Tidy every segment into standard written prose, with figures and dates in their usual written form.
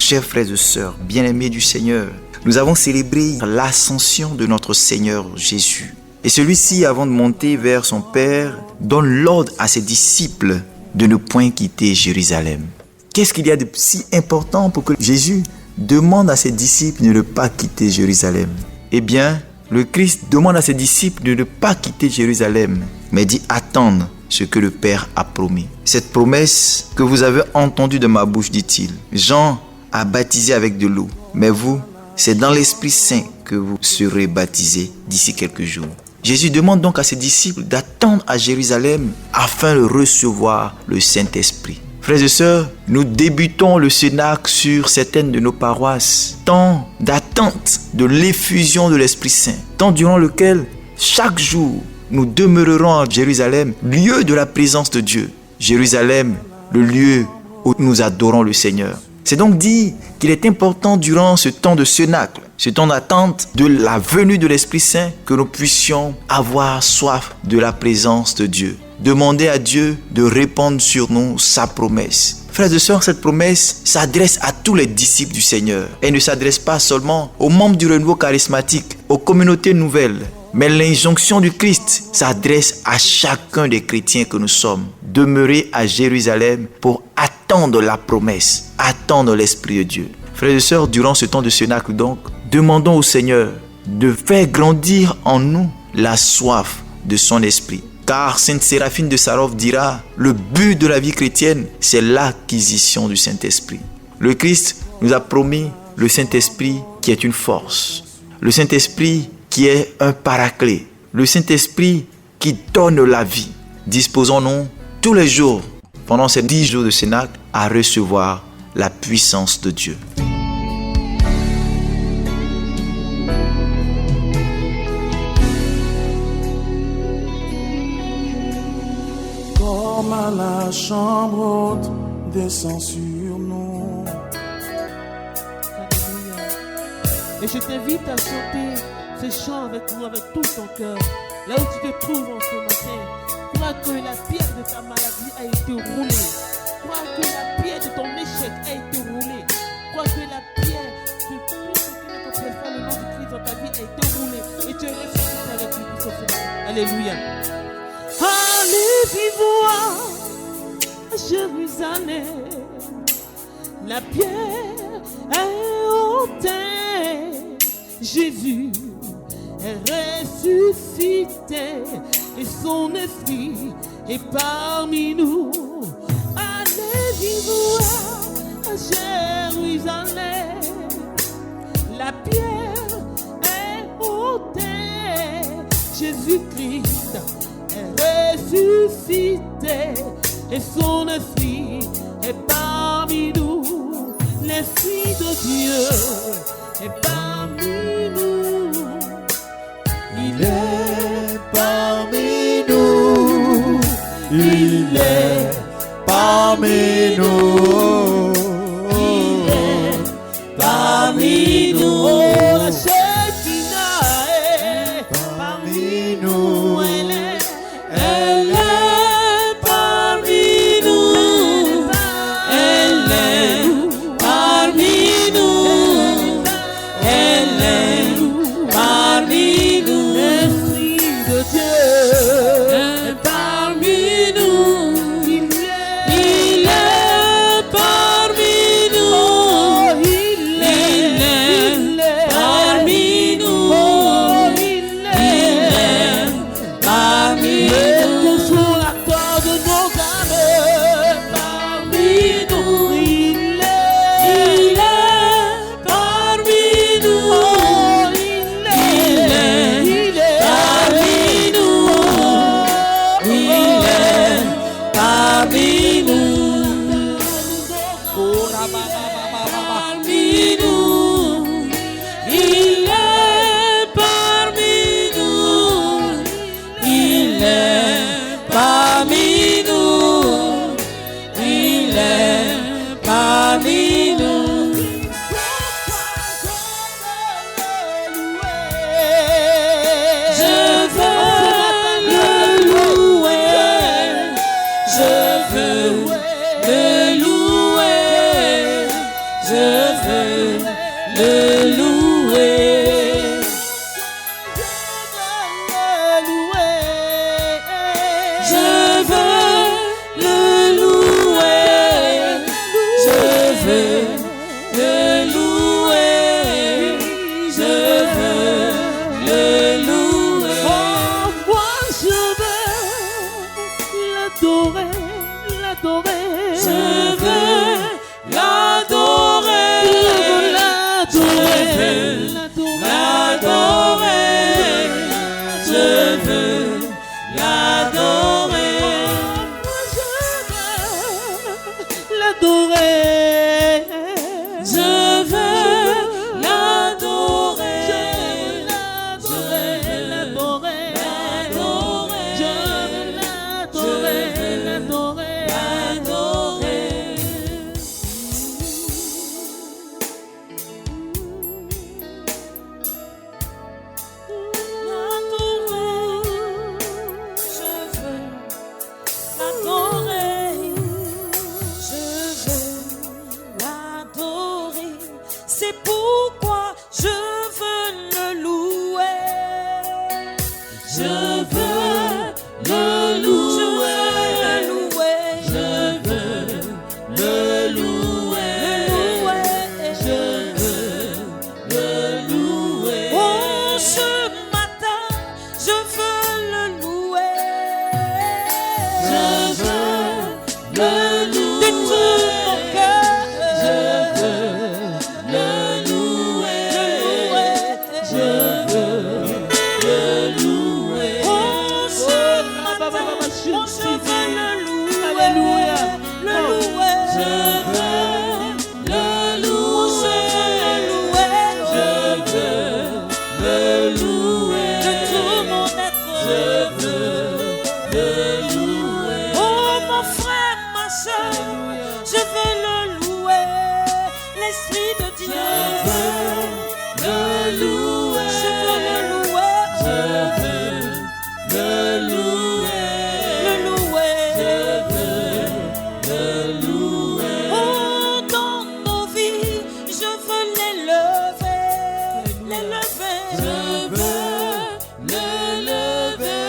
chers frères et sœurs, bien-aimés du Seigneur, nous avons célébré l'ascension de notre Seigneur Jésus. Et celui-ci, avant de monter vers son Père, donne l'ordre à ses disciples de ne point quitter Jérusalem. Qu'est-ce qu'il y a de si important pour que Jésus demande à ses disciples de ne pas quitter Jérusalem? Eh bien, le Christ demande à ses disciples de ne pas quitter Jérusalem, mais d'y attendre ce que le Père a promis. Cette promesse que vous avez entendue de ma bouche, dit-il. Jean a baptisé avec de l'eau, mais vous, c'est dans l'Esprit Saint que vous serez baptisés d'ici quelques jours. Jésus demande donc à ses disciples d'attendre à Jérusalem afin de recevoir le Saint-Esprit. Frères et sœurs, nous débutons le Cénacle sur certaines de nos paroisses. Temps d'attente de l'effusion de l'Esprit Saint. Temps durant lequel, chaque jour, nous demeurerons à Jérusalem, lieu de la présence de Dieu. Jérusalem, le lieu où nous adorons le Seigneur. C'est donc dit qu'il est important durant ce temps de Cénacle, ce temps d'attente de la venue de l'Esprit Saint, que nous puissions avoir soif de la présence de Dieu. Demander à Dieu de répandre sur nous sa promesse. Frères et sœurs, cette promesse s'adresse à tous les disciples du Seigneur. Elle ne s'adresse pas seulement aux membres du renouveau charismatique, aux communautés nouvelles, mais l'injonction du Christ s'adresse à chacun des chrétiens que nous sommes. Demeurer à Jérusalem pour attendre la promesse, attendre l'Esprit de Dieu. Frères et sœurs, durant ce temps de Cénacle donc, demandons au Seigneur de faire grandir en nous la soif de son Esprit. Car Sainte Séraphine de Sarov dira, le but de la vie chrétienne, c'est l'acquisition du Saint-Esprit. Le Christ nous a promis le Saint-Esprit qui est une force. Le Saint-Esprit qui est un paraclet. Le Saint-Esprit qui donne la vie. Disposons-nous tous les jours, pendant ces 10 jours de Cénacle, à recevoir la puissance de Dieu. Comme à la chambre haute, descend sur nous. Et je t'invite à chanter ce chant avec nous, avec tout ton cœur. Là où tu te trouves en ce matin, crois que la pierre de ta maladie a été roulée. Crois que la pierre de ton échec a été roulée. Crois que la pierre de tout ce qui ne te plaît pas, le nom du Christ dans ta vie a été roulée. Et tu es ressuscité avec lui pour ce moment. Alléluia. Allez, voir à Jérusalem, la pierre est ôtée. Jésus est ressuscité et son esprit est parmi nous. Allez, voir à Jérusalem, la pierre est ôtée. Jésus-Christ est ressuscité et son esprit est parmi nous. L'esprit de Dieu est parmi nous. Il est parmi nous. Il est parmi nous. Il est parmi nous. Oh, la Shekinah est parmi nous. Elle est parmi nous. Elle est parmi nous. Elle est parmi nous. L'Esprit de Dieu est parmi nous. Il est parmi nous. Il est parmi le louer. Je veux le louer. Je veux le louer. Je veux le louer. Oh, moi je veux l'adorer, l'adorer. Je veux l'adorer. Je veux l'adorer. Je veux l'adorer. L'adorer. Je veux l'adorer. Je veux l'adorer. Je veux l'adorer. L'adorer. C'est pourquoi je veux le louer. Je veux le louer. Je veux le louer. Je veux le louer. Oh, ce matin, je veux le louer. Je veux le louer. De tout mon cœur. Je veux le louer. Je veux le louer. Oh, ce matin, je veux le louer. Alléluia. Le louer. Je veux le louer. Je veux le louer. De tout mon être. Je veux le louer. Oh, mon frère, ma soeur, je veux le louer. L'Esprit de Dieu. Je veux le louer. Je veux le louer. Je veux le louer. Le louer. Je veux le louer. Oh, dans nos vies, je veux l'élever. L'élever. Je veux l'élever.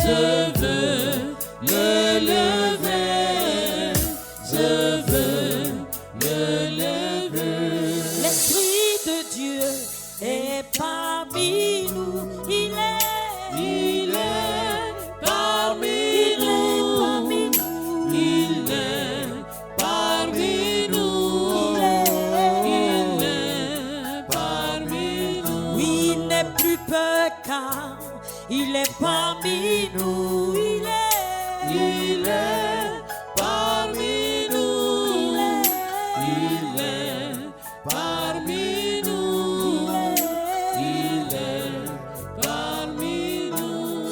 Je veux l'élever. Je veux l'élever. L'Esprit de Dieu est parmi nous. Il est parmi nous. Il est parmi nous. Il est parmi nous. Oui, il n'est plus peur car il est parmi nous. Il est parmi nous. Il est parmi nous. Il est parmi nous.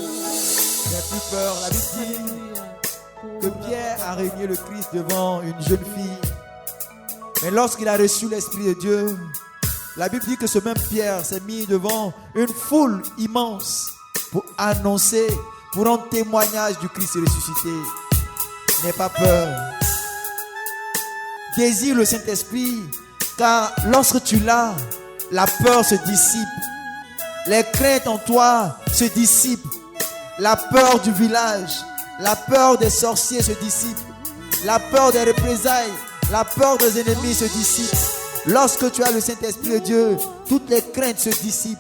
N'aie plus peur. La Bible dit que Pierre a régné le Christ devant une jeune fille. Mais lorsqu'il a reçu l'Esprit de Dieu, la Bible dit que ce même Pierre s'est mis devant une foule immense pour annoncer, pour rendre témoignage du Christ ressuscité. N'aie pas peur. Désire le Saint-Esprit, car lorsque tu l'as, la peur se dissipe. Les craintes en toi se dissipent. La peur du village, la peur des sorciers se dissipe. La peur des représailles, la peur des ennemis se dissipe. Lorsque tu as le Saint-Esprit de Dieu, toutes les craintes se dissipent.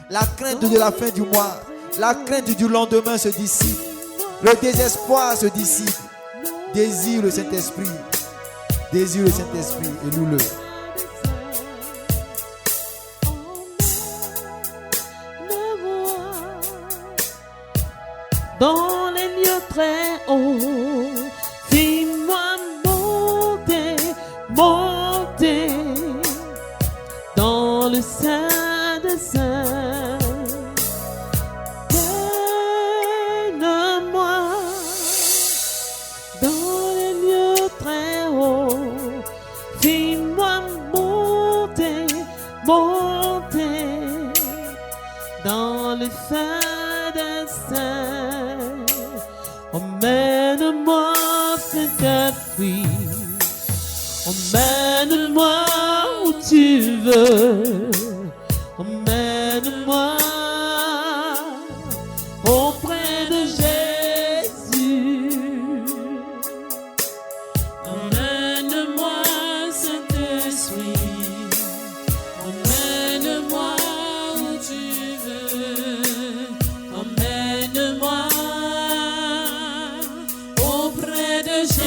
La crainte de la fin du mois, la crainte du lendemain se dissipe. Le désespoir se dissipe. Désire le Saint-Esprit. Désire le Saint-Esprit et loue-le. Dans les lieux très hauts, fais-moi monter, monter dans le sein des saints. Donne-moi dans les lieux très hauts, fais-moi monter, monter dans le sein des saints. Emmène-moi, Saint-Esprit, emmène-moi où tu veux. Emmène-moi auprès de Jésus. Emmène-moi, Saint-Esprit. Emmène-moi où tu veux. Emmène-moi auprès de Jésus.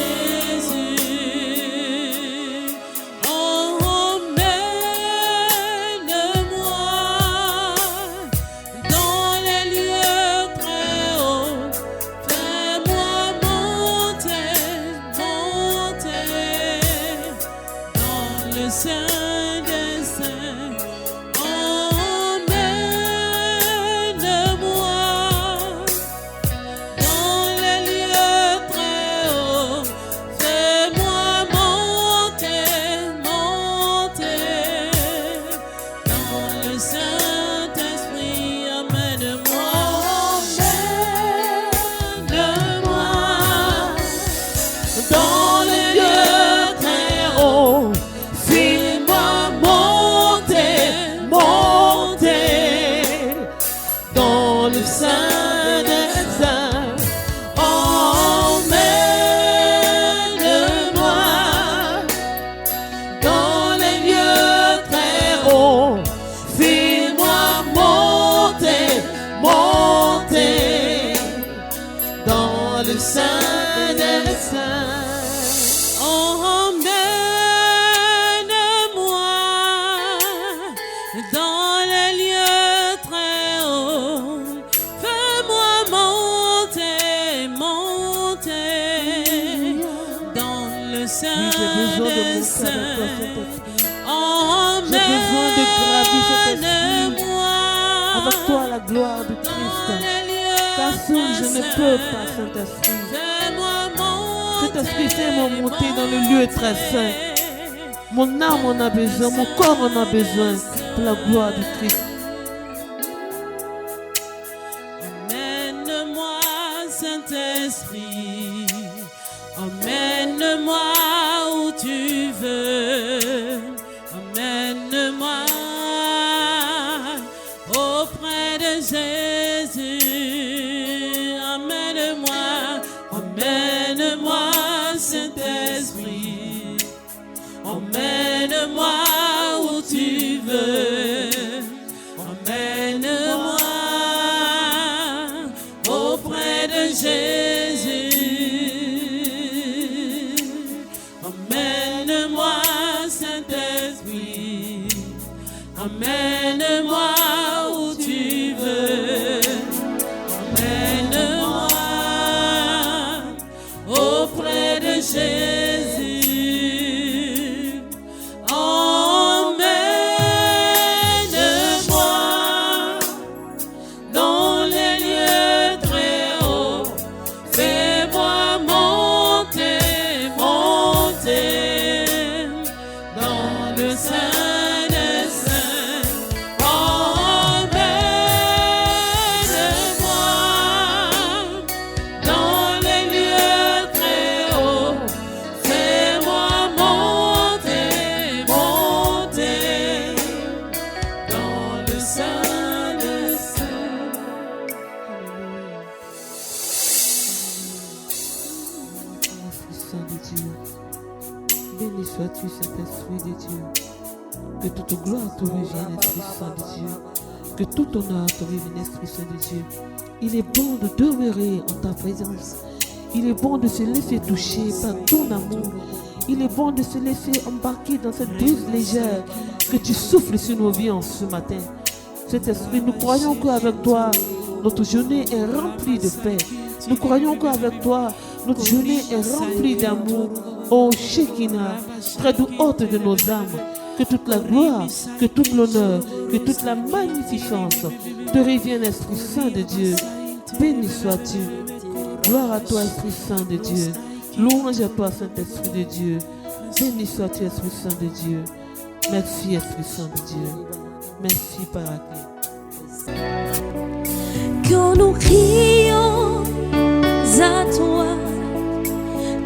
Avec toi la gloire de Christ. Car seul je ne peux pas, Saint-Esprit. Saint-Esprit, fais-moi monter dans le lieu très saint. Mon âme en a besoin, mon corps en a besoin de la gloire de Christ. Emmène-moi, Saint-Esprit. Emmène-moi où tu veux. Emmène-moi auprès de Jésus. Emmène-moi, emmène-moi, Saint-Esprit. Emmène-moi où tu veux. Emmène-moi auprès de Jésus. Emmène-moi, Saint-Esprit. Emmène-moi où tu veux. Emmène-moi auprès de Jésus. Emmène-moi dans les lieux très hauts. Fais-moi monter, monter dans le sein des saints. Emmène-moi dans les lieux très hauts. Fais-moi monter, monter dans le sein des saints. Esprit Saint de Dieu, béni sois-tu, Saint-Esprit de Dieu. Que toute gloire te revienne, Esprit Saint de Dieu. Que tout honneur te revienne, Esprit Saint de Dieu. Il est bon de demeurer en ta présence. Il est bon de se laisser toucher par ton amour. Il est bon de se laisser embarquer dans cette brise légère que tu souffles sur nos vies en ce matin. Cet esprit, nous croyons qu'avec toi, notre journée est remplie de paix. Nous croyons qu'avec toi, notre journée est remplie d'amour. Oh Shekinah, très doux hôte de nos âmes, que toute la gloire, que tout l'honneur, que toute la magnificence te revienne, Esprit Saint de Dieu. Béni sois-tu. Gloire à toi, Esprit Saint de Dieu. Louange à toi, Saint-Esprit de Dieu. Béni sois-tu, Esprit Saint de Dieu. Merci, Esprit Saint de Dieu. Merci, Paraclet. Quand nous crions à toi,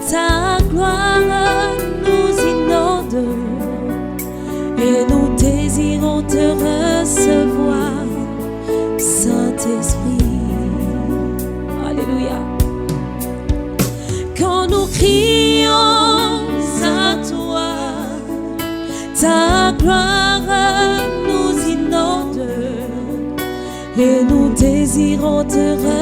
ta gloire nous inonde et nous portera